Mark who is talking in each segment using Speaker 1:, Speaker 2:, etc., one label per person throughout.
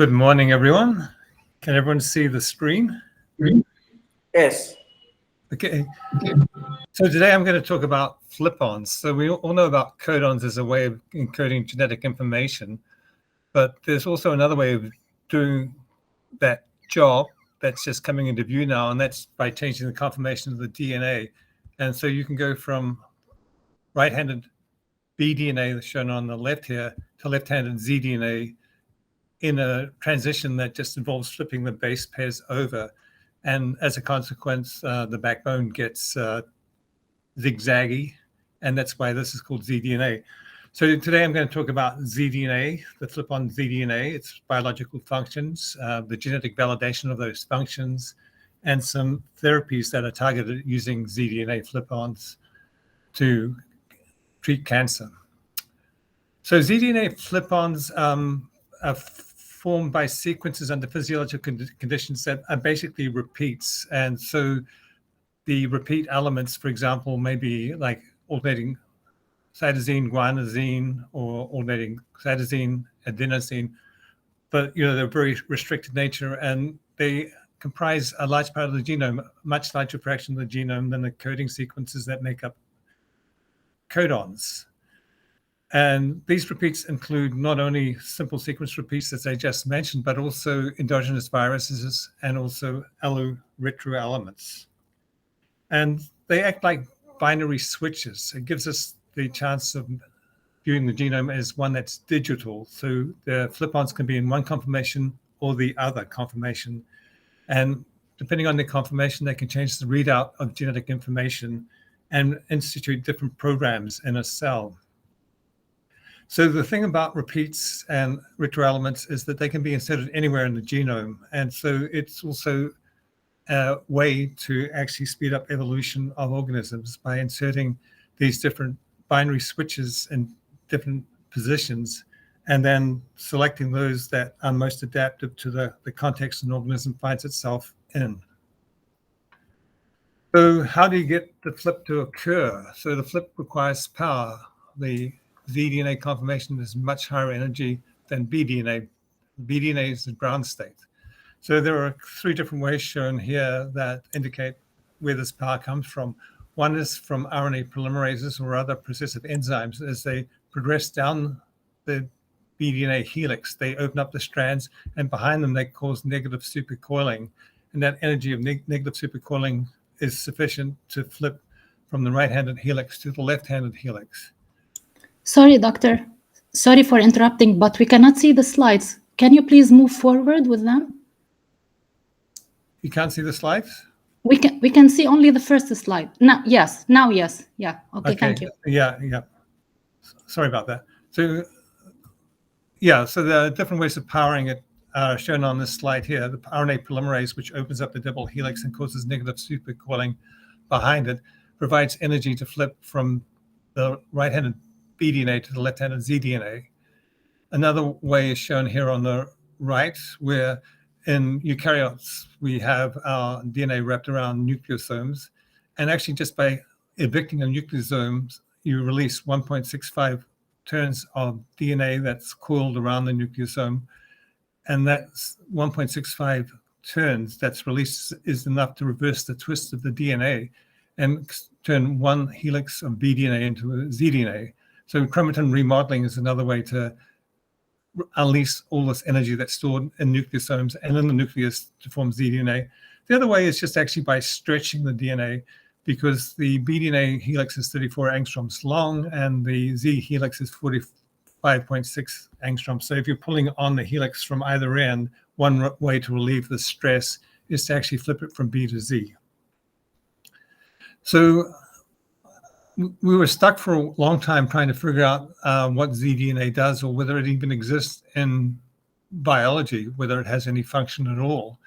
Speaker 1: Good morning, everyone. Can everyone see the screen?
Speaker 2: Yes.
Speaker 1: Okay. So today I'm going to talk about flip-ons. So we all know about codons as a way of encoding genetic information, but there's also another way of doing that job that's just coming into view now, and that's by changing the conformation of the DNA. And so you can go from right-handed bDNA, that's shown on the left here, to left-handed zDNA in a transition that just involves flipping the base pairs over. And as a consequence, the backbone gets zigzaggy, and that's why this is called zDNA. So today I'm going to talk about zDNA, the flip-on zDNA, its biological functions, the genetic validation of those functions, and some therapies that are targeted using zDNA flip-ons to treat cancer. So zDNA flip-ons are formed by sequences under physiological conditions that are basically repeats. And so the repeat elements, for example, may be like alternating cytosine, guanosine, or alternating cytosine, adenosine. But they're very restricted nature, and they comprise a large part of the genome, much larger fraction of the genome than the coding sequences that make up codons. And these repeats include not only simple sequence repeats, as I just mentioned, but also endogenous viruses and also allo-retro elements. And they act like binary switches. It gives us the chance of viewing the genome as one that's digital. So the flip-ons can be in one conformation or the other conformation. And depending on the conformation, they can change the readout of genetic information and institute different programs in a cell. So the thing about repeats and retroelements is that they can be inserted anywhere in the genome. And so it's also a way to actually speed up evolution of organisms by inserting these different binary switches in different positions and then selecting those that are most adaptive to the context an organism finds itself in. So how do you get the flip to occur? So the flip requires power. The zDNA conformation is much higher energy than bDNA. bDNA is the ground state. So there are three different ways shown here that indicate where this power comes from. One is from RNA polymerases or other processive enzymes. As they progress down the bDNA helix, they open up the strands, and behind them they cause negative supercoiling. And that energy of negative supercoiling is sufficient to flip from the right-handed helix to the left-handed helix.
Speaker 3: Sorry, doctor. Sorry for interrupting, but we cannot see the slides. Can you please move forward with them?
Speaker 1: You can't see the slides?
Speaker 3: We can see only the first slide. Now, yes. Yeah. Okay, thank you.
Speaker 1: Yeah. Sorry about that. So, yeah, so there are different ways of powering it shown on this slide here. The RNA polymerase, which opens up the double helix and causes negative supercoiling behind it, provides energy to flip from the right-handed bDNA to the left-handed zDNA. Another way is shown here on the right, where in eukaryotes, we have our DNA wrapped around nucleosomes. And actually, just by evicting a nucleosome, you release 1.65 turns of DNA that's coiled around the nucleosome. And that's 1.65 turns that's released is enough to reverse the twist of the DNA and turn one helix of bDNA into a zDNA. So chromatin remodeling is another way to unleash all this energy that's stored in nucleosomes and in the nucleus to form zDNA. The other way is just actually by stretching the DNA, because the bDNA helix is 34 angstroms long and the Z helix is 45.6 angstroms. So if you're pulling on the helix from either end, one way to relieve the stress is to actually flip it from B to Z. So we were stuck for a long time trying to figure out what zDNA does, or whether it even exists in biology, whether it has any function at all.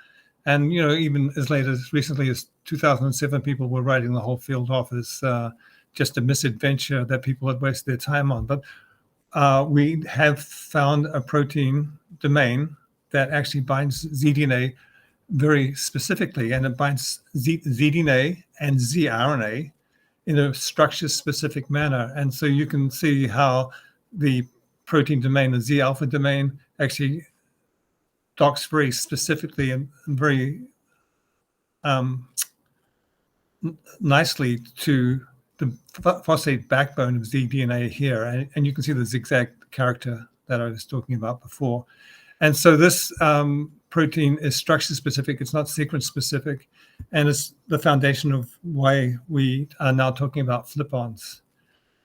Speaker 1: And, even as late as recently as 2007, people were writing the whole field off as just a misadventure that people had wasted their time on. But we have found a protein domain that actually binds zDNA very specifically, and it binds zDNA and zRNA in a structure-specific manner. And so you can see how the protein domain, the Z-alpha domain, actually docks very specifically and very nicely to the phosphate backbone of zDNA here. And you can see the zigzag character that I was talking about before. And so this protein is structure specific, it's not sequence specific, and it's the foundation of why we are now talking about flip-ons.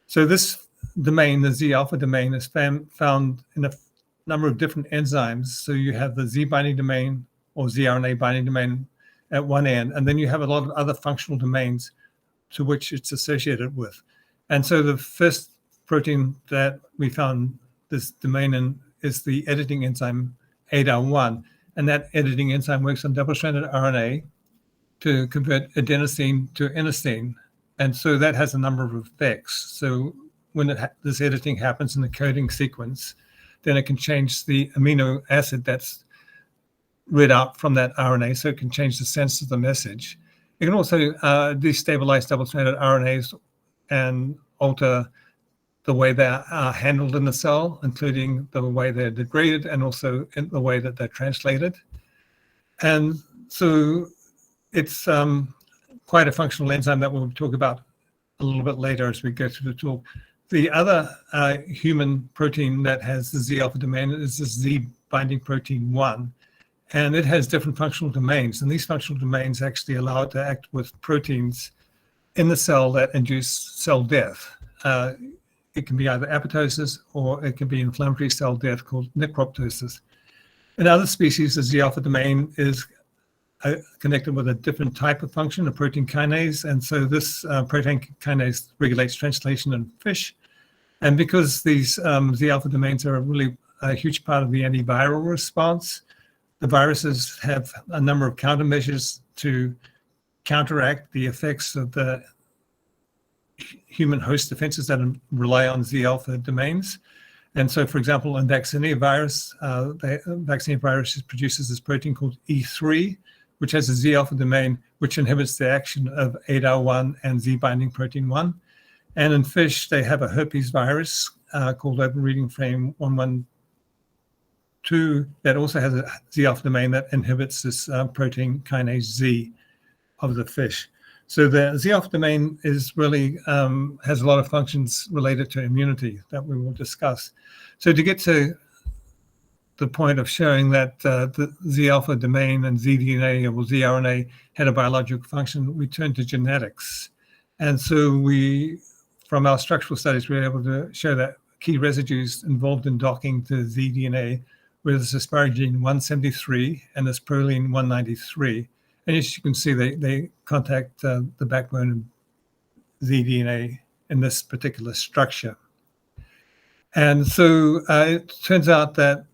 Speaker 1: So this domain, the Z alpha domain, is found in a number of different enzymes. So you have the Z binding domain or zRNA binding domain at one end, and then you have a lot of other functional domains to which it's associated with. And so the first protein that we found this domain in is the editing enzyme ADAR1, and that editing enzyme works on double-stranded RNA to convert adenosine to inosine, and so that has a number of effects. So when this editing happens in the coding sequence, then it can change the amino acid that's read out from that RNA, so it can change the sense of the message. It can also destabilize double-stranded RNAs and alter the way they are handled in the cell, including the way they're degraded and also in the way that they're translated. And so it's quite a functional enzyme that we'll talk about a little bit later as we go through the talk. The other human protein that has the Z alpha domain is the Z binding protein 1. And it has different functional domains. And these functional domains actually allow it to act with proteins in the cell that induce cell death. It can be either apoptosis or it can be inflammatory cell death called necroptosis. In other species, the Z alpha domain is connected with a different type of function, a protein kinase. And so this protein kinase regulates translation in fish. And because these Z alpha domains are really a huge part of the antiviral response, the viruses have a number of countermeasures to counteract the effects of the human host defenses that rely on Z alpha domains. And so, for example, in vaccinia virus, vaccinia virus produces this protein called E3, which has a Z alpha domain, which inhibits the action of ADAR1 and Z binding protein 1. And in fish, they have a herpes virus called open reading frame 112 that also has a Z alpha domain that inhibits this protein kinase Z of the fish. So the Z alpha domain is really has a lot of functions related to immunity that we will discuss. So to get to the point of showing that the Z alpha domain and zDNA or zRNA had a biological function, we turn to genetics. And so we, from our structural studies, we were able to show that key residues involved in docking to zDNA were this asparagine 173 and this proline 193. And as you can see, they contact the backbone of zDNA in this particular structure. And so it turns out that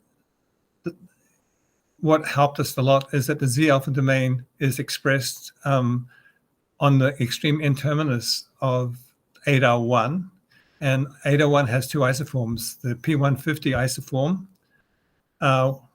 Speaker 1: what helped us a lot is that the Z alpha domain is expressed on the extreme N-terminus of ADAR1. And ADAR1 has two isoforms, the P150 isoform,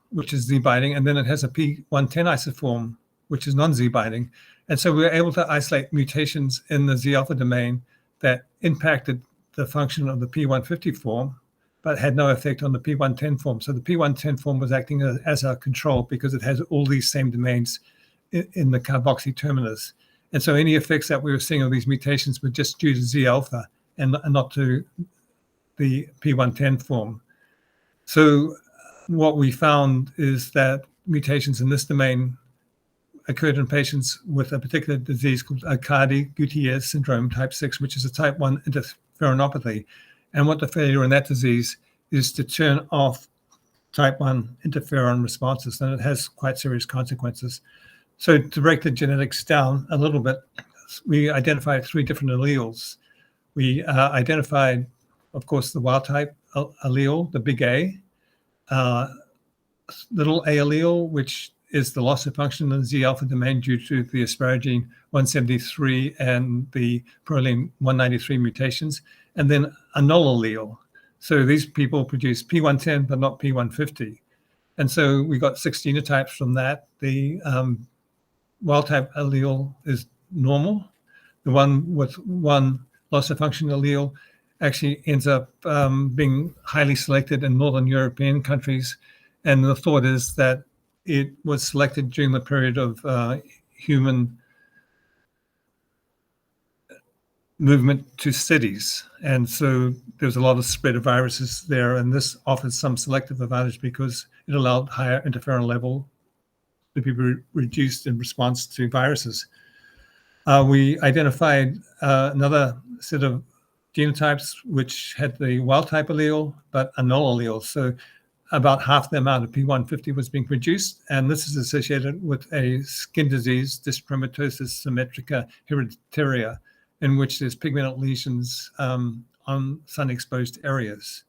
Speaker 1: which is Z binding, and then it has a P110 isoform, which is non-Z binding. And so we were able to isolate mutations in the Z alpha domain that impacted the function of the P150 form, but had no effect on the P110 form. So the P110 form was acting as a control because it has all these same domains in the carboxy terminus. And so any effects that we were seeing of these mutations were just due to Z alpha and not to the P110 form. So what we found is that mutations in this domain occurred in patients with a particular disease called Aicardi-Goutieres syndrome type 6, which is a type 1 interferonopathy. And what the failure in that disease is to turn off type 1 interferon responses, and it has quite serious consequences. So to break the genetics down a little bit, we identified 3 different alleles. We identified, of course, the wild type allele, the big A, little a allele, which is the loss of function in the Z alpha domain due to the asparagine 173 and the proline 193 mutations, and then a null allele. So these people produce P110 but not P150. And so we got 6 genotypes from that. The wild type allele is normal. The one with 1 loss of function allele actually ends up being highly selected in Northern European countries. And the thought is that it was selected during the period of human movement to cities. And so there's a lot of spread of viruses there. And this offers some selective advantage because it allowed higher interferon level to be reduced in response to viruses. We identified another set of genotypes which had the wild type allele, but a null allele. So about half the amount of P150 was being produced. And this is associated with a skin disease, dyschromatosis symmetrica hereditaria, in which there's pigmented lesions on sun-exposed areas,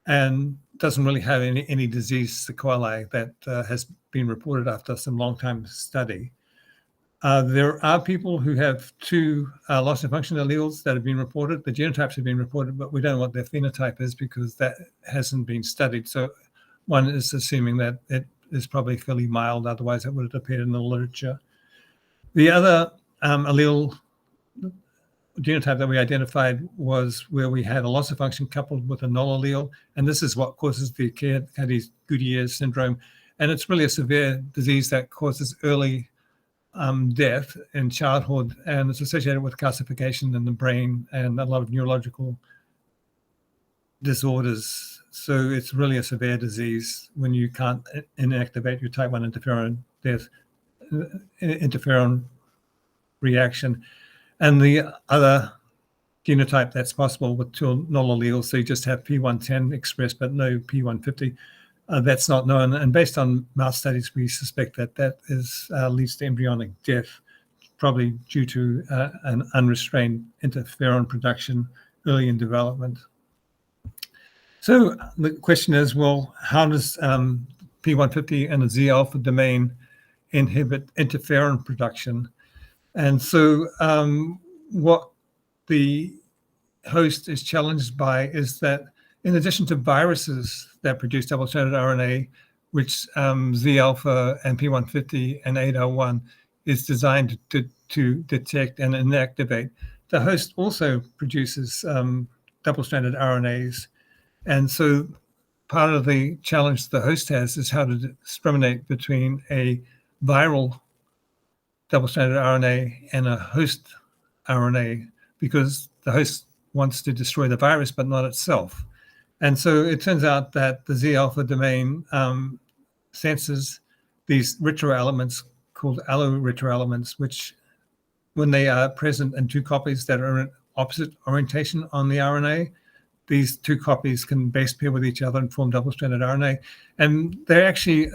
Speaker 1: and doesn't really have any disease sequelae that has been reported after some long-time study. There are people who have two loss of function alleles that have been reported. The genotypes have been reported, but we don't know what their phenotype is because that hasn't been studied. So one is assuming that it is probably fairly mild, otherwise it would have appeared in the literature. The other allele genotype that we identified was where we had a loss of function coupled with a null allele, and this is what causes the Chiari-Goodyear syndrome. And it's really a severe disease that causes early death in childhood, and it's associated with calcification in the brain and a lot of neurological disorders. So it's really a severe disease when you can't inactivate your type 1 interferon reaction. And the other genotype that's possible with two null alleles, so you just have P110 expressed but no P150, that's not known. And based on mouse studies, we suspect that that leads to embryonic death, probably due to an unrestrained interferon production early in development. So the question is, well, how does P150 and the Z alpha domain inhibit interferon production? And so what the host is challenged by is that in addition to viruses that produce double-stranded RNA, which Z alpha and P150 and ADAR1 is designed to detect and inactivate, the host also produces double-stranded RNAs. And so part of the challenge the host has is how to discriminate between a viral double-stranded RNA and a host RNA, because the host wants to destroy the virus, but not itself. And so it turns out that the Z alpha domain senses these retroelements called allo-retroelements, which when they are present in two copies that are in opposite orientation on the RNA, these two copies can base pair with each other and form double-stranded RNA. And they're actually,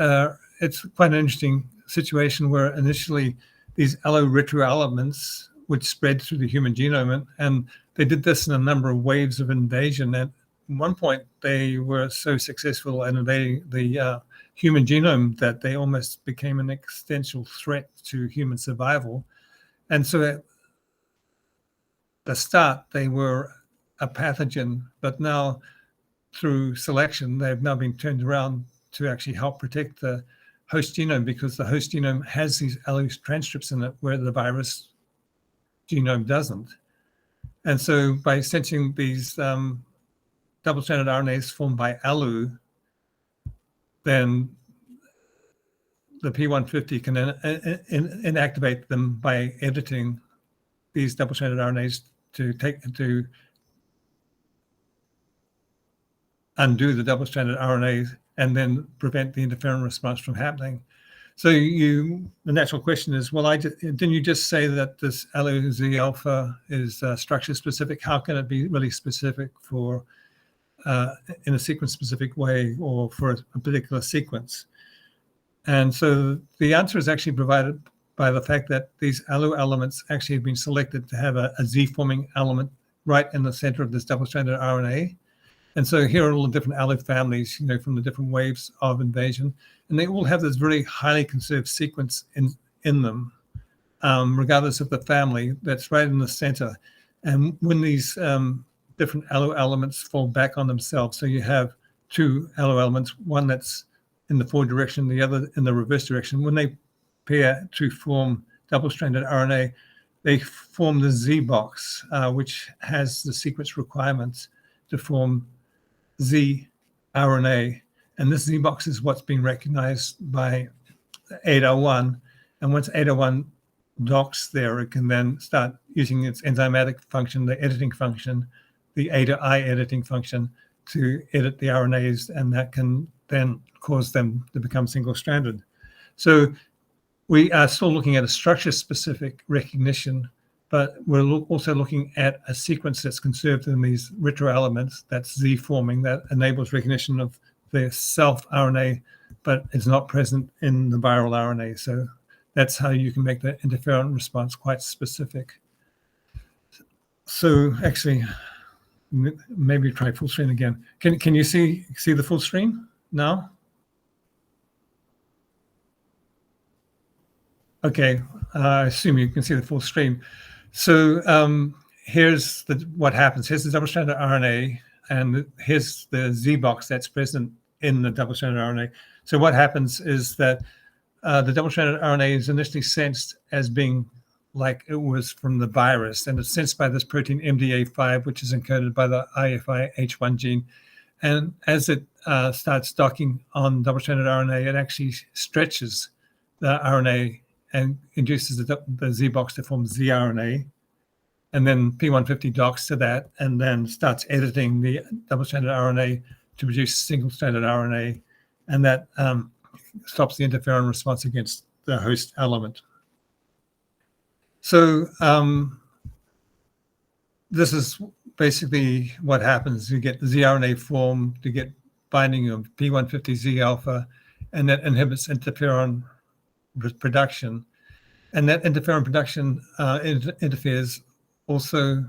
Speaker 1: it's quite an interesting situation where initially these allo-retroelements would spread through the human genome, and they did this in a number of waves of invasion. At one point, they were so successful in invading the human genome that they almost became an existential threat to human survival. And so at the start, they were a pathogen, but now through selection, they've now been turned around to actually help protect the host genome, because the host genome has these allo transcripts in it where the virus genome doesn't. And so by sensing these double-stranded RNAs formed by allo, then the P150 can inactivate them by editing these double-stranded RNAs to undo the double-stranded RNAs and then prevent the interferon response from happening. So the natural question is, well, didn't you just say that this allo Z alpha is structure specific? How can it be really specific for in a sequence specific way or for a particular sequence? And so the answer is actually provided by the fact that these allo elements actually have been selected to have a Z forming element right in the center of this double-stranded RNA. And so here are all the different allo families, from the different waves of invasion, and they all have this very highly conserved sequence in them, regardless of the family, that's right in the center. And when these different allo elements fall back on themselves, so you have two allo elements, one that's in the forward direction, the other in the reverse direction, when they pair to form double-stranded RNA, they form the Z box, which has the sequence requirements to form Z RNA. And this Z box is what's been recognized by 801. And once 801 docks there, it can then start using its enzymatic function, the editing function, the A to I editing function, to edit the RNAs, and that can then cause them to become single-stranded. So we are still looking at a structure-specific recognition, but we're also looking at a sequence that's conserved in these retroelements, that's Z forming, that enables recognition of the self-RNA, but it's not present in the viral RNA. So that's how you can make the interferon response quite specific. So actually, maybe try full screen again. Can you see the full screen now? Okay, I assume you can see the full screen. So here's what happens. Here's the double-stranded RNA, and here's the Z box that's present in the double-stranded RNA. So what happens is that the double-stranded RNA is initially sensed as being like it was from the virus, and it's sensed by this protein MDA5, which is encoded by the IFI-H1 gene. And as it starts docking on double-stranded RNA, it actually stretches the RNA and induces the Z box to form zRNA. And then P150 docks to that and then starts editing the double-stranded RNA to produce single-stranded RNA. And that stops the interferon response against the host element. So this is basically what happens. You get the zRNA formed to get binding of P150Z alpha, and that inhibits interferon production. And that interferon production interferes also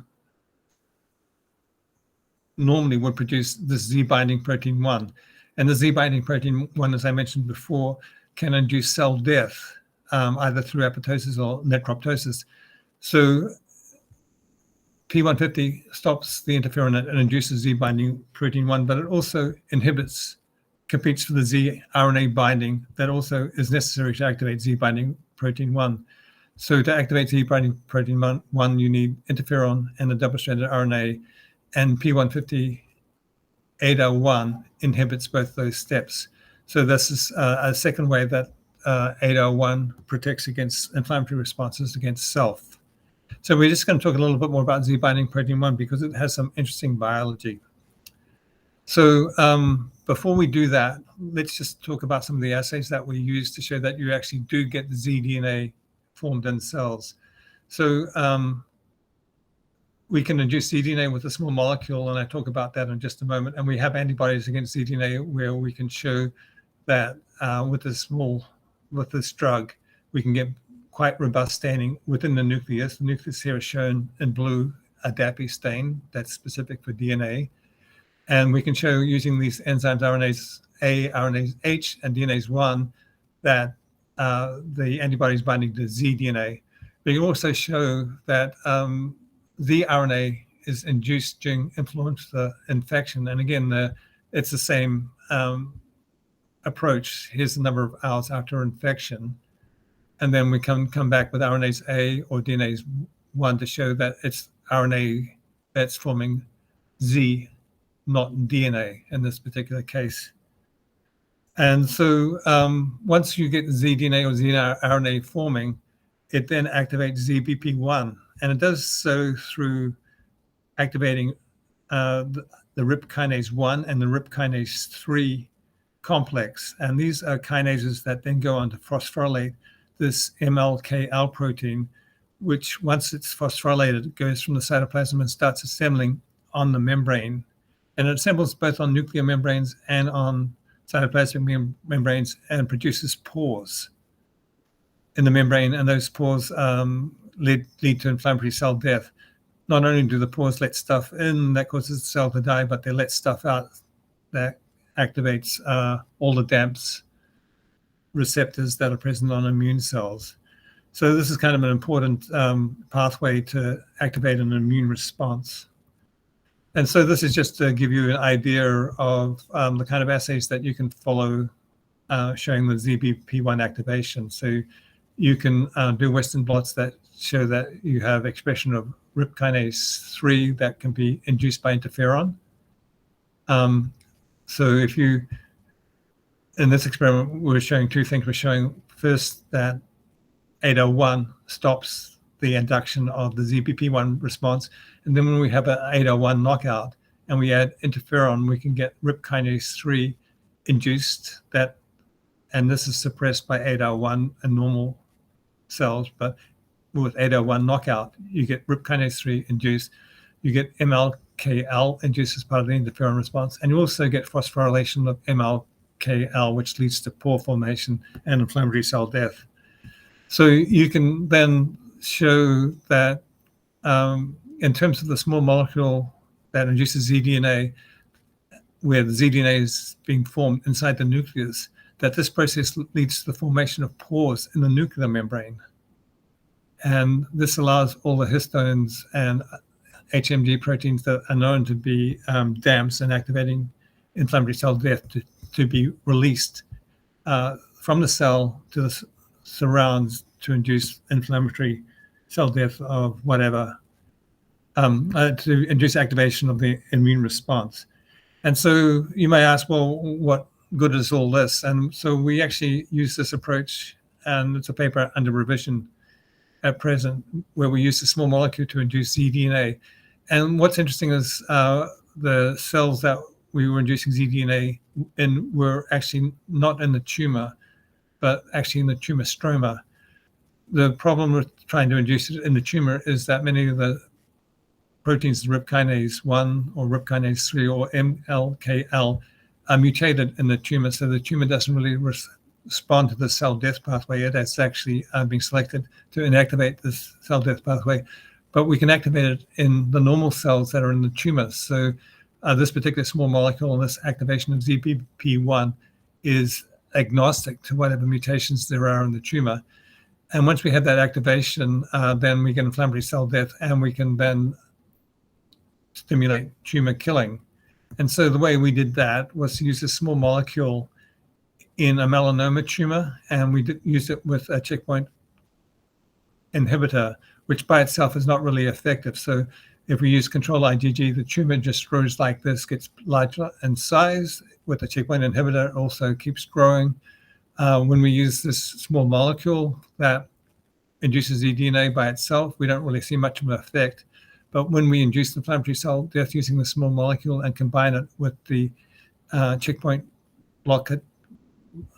Speaker 1: normally would produce this Z binding protein 1. And the Z binding protein 1, as I mentioned before, can induce cell death, either through apoptosis or necroptosis. So P150 stops the interferon and induces Z binding protein 1, but it also competes for the Z RNA binding that also is necessary to activate Z binding protein 1. So to activate Z binding protein 1, you need interferon and a double-stranded RNA, and P150 801 inhibits both those steps. So this is a second way that 801 protects against inflammatory responses against self. So we're just going to talk a little bit more about Z binding protein 1 because it has some interesting biology. So before we do that, let's just talk about some of the assays that we use to show that you actually do get the zDNA formed in cells. So we can induce zDNA with a small molecule, and I talk about that in just a moment. And we have antibodies against zDNA where we can show that with this drug, we can get quite robust staining within the nucleus. The nucleus here is shown in blue, a DAPI stain that's specific for DNA. And we can show using these enzymes, RNase A, RNase H, and DNase 1, that the antibody is binding to zDNA. We can also show that the RNA is induced during influenza infection. And again, it's the same approach. Here's the number of hours after infection. And then we can come back with RNase A or DNase 1 to show that it's RNA that's forming Z, not DNA in this particular case. And so once you get zDNA or zRNA forming, it then activates ZBP1. And it does so through activating the RIP kinase 1 and the RIP kinase 3 complex. And these are kinases that then go on to phosphorylate this MLKL protein, which once it's phosphorylated, it goes from the cytoplasm and starts assembling on the membrane. And it assembles both on nuclear membranes and on cytoplasmic membranes and produces pores in the membrane. And those pores lead to inflammatory cell death. Not only do the pores let stuff in that causes the cell to die, but they let stuff out that activates all the DAMPs receptors that are present on immune cells. So this is kind of an important pathway to activate an immune response. And so this is just to give you an idea of the kind of assays that you can follow showing the ZBP1 activation. So you can do Western blots that show that you have expression of RIP kinase 3 that can be induced by interferon. So if you in this experiment, we're showing two things. We're showing first that 801 stops the induction of the ZBP1 response. And then when we have an 801 knockout and we add interferon, we can get RIP kinase 3 induced, and this is suppressed by 801 in normal cells, but with 801 knockout, you get RIP kinase 3 induced, you get MLKL induced as part of the interferon response, and you also get phosphorylation of MLKL, which leads to pore formation and inflammatory cell death. So you can then show that in terms of the small molecule that induces zDNA, where the zDNA is being formed inside the nucleus, that this process leads to the formation of pores in the nuclear membrane. And this allows all the histones and HMG proteins that are known to be damps and activating inflammatory cell death to be released from the cell to the surrounds to induce inflammatory cell death of whatever, to induce activation of the immune response. And so you may ask, well, what good is all this? And so we actually use this approach, and it's a paper under revision at present, where we use the small molecule to induce zDNA. And what's interesting is the cells that we were inducing zDNA in were actually not in the tumor, but actually in the tumor stroma. The problem with trying to induce it in the tumor is that many of the proteins, RIP kinase 1 or RIP kinase 3 or MLKL, are mutated in the tumor, so the tumor doesn't really respond to the cell death pathway. It has actually being selected to inactivate this cell death pathway, but we can activate it in the normal cells that are in the tumor. So this particular small molecule and this activation of ZBP1 is agnostic to whatever mutations there are in the tumor. And once we have that activation, then we get inflammatory cell death, and we can then stimulate tumor killing. And so the way we did that was to use a small molecule in a melanoma tumor, and we used it with a checkpoint inhibitor, which by itself is not really effective. So if we use control IgG, the tumor just grows like this, gets larger in size. With the checkpoint inhibitor, it also keeps growing. When we use this small molecule that induces zDNA by itself, we don't really see much of an effect. But when we induce inflammatory cell death using the small molecule and combine it with the checkpoint blocker,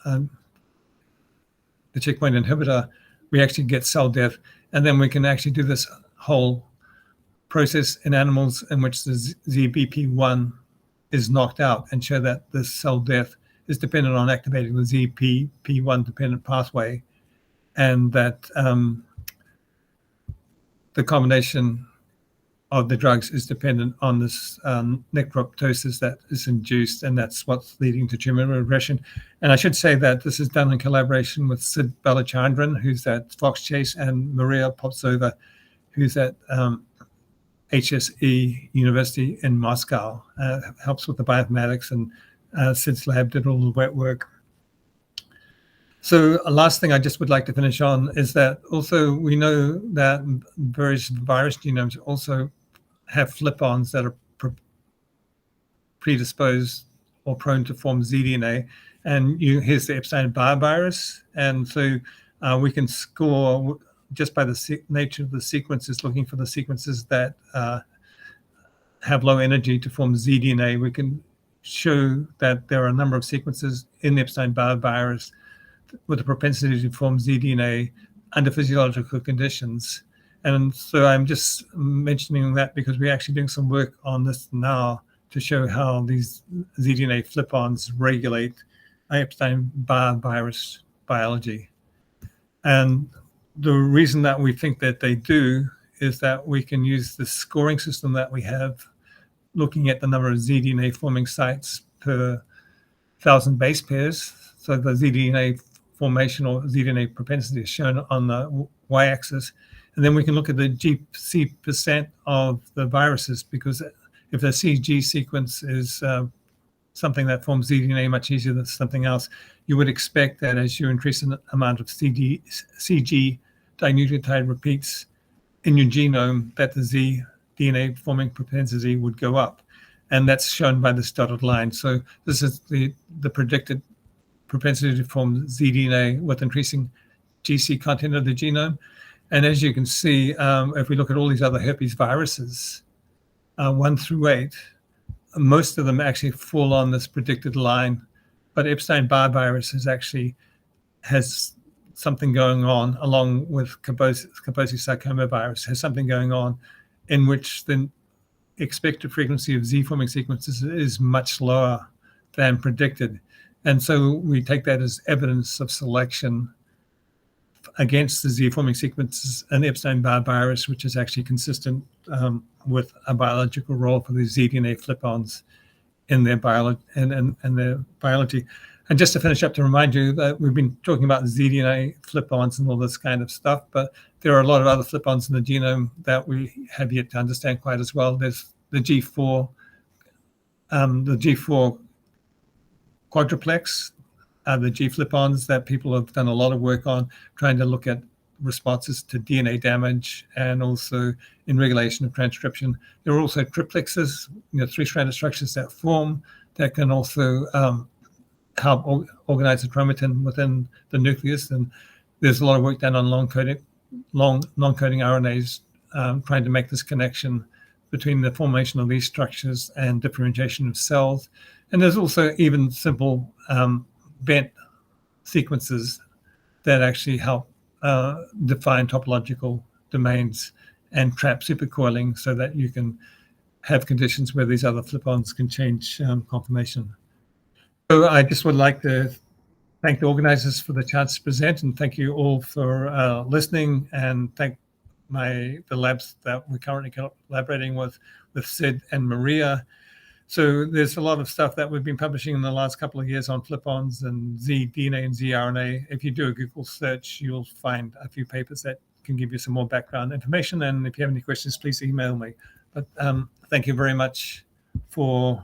Speaker 1: the checkpoint inhibitor, we actually get cell death. And then we can actually do this whole process in animals in which the ZBP1 is knocked out and show that the cell death is dependent on activating the ZBP1 dependent pathway, and that the combination of the drugs is dependent on this necroptosis that is induced, and that's what's leading to tumor regression. And I should say that this is done in collaboration with Sid Balachandran, who's at Fox Chase, and Maria Popsova, who's at HSE University in Moscow, helps with the bioinformatics, and Sid's lab did all the wet work. So a last thing I just would like to finish on is that also we know that various virus genomes also have flip-ons that are predisposed or prone to form zDNA. And here's the Epstein-Barr virus. And so we can score just by the nature of the sequences, looking for the sequences that have low energy to form zDNA. We can show that there are a number of sequences in the Epstein-Barr virus with a propensity to form zDNA under physiological conditions. And so I'm just mentioning that because we're actually doing some work on this now to show how these zDNA flip-ons regulate Epstein-Barr virus biology. And the reason that we think that they do is that we can use the scoring system that we have, looking at the number of zDNA forming sites per 1,000 base pairs. So the zDNA formation or zDNA propensity is shown on the y-axis. And then we can look at the GC% of the viruses, because if the CG sequence is something that forms zDNA much easier than something else, you would expect that as you increase the amount of CG dinucleotide repeats in your genome, that the zDNA forming propensity would go up. And that's shown by this dotted line. So this is the predicted propensity to form zDNA with increasing GC content of the genome. And as you can see, if we look at all these other herpes viruses, 1 through 8, most of them actually fall on this predicted line, but Epstein-Barr virus has something going on, along with Kaposi sarcoma virus, has something going on in which the expected frequency of Z-forming sequences is much lower than predicted. And so we take that as evidence of selection against the Z-forming sequences in Epstein-Barr virus, which is actually consistent with a biological role for the zDNA flip-ons in their biology. And just to finish up, to remind you that we've been talking about zDNA flip-ons and all this kind of stuff, but there are a lot of other flip-ons in the genome that we have yet to understand quite as well. There's the G4 quadruplex, the G flip-ons that people have done a lot of work on, trying to look at responses to DNA damage and also in regulation of transcription. There are also triplexes, 3-stranded structures that form that can also help organize the chromatin within the nucleus. And there's a lot of work done on non-coding RNAs, trying to make this connection between the formation of these structures and differentiation of cells. And there's also even simple bent sequences that actually help define topological domains and trap supercoiling so that you can have conditions where these other flip-ons can change conformation. So I just would like to thank the organizers for the chance to present, and thank you all for listening, and thank the labs that we're currently collaborating with Sid and Maria. So there's a lot of stuff that we've been publishing in the last couple of years on flip-ons and zDNA and zRNA. If you do a Google search, you'll find a few papers that can give you some more background information. And if you have any questions, please email me. But thank you very much for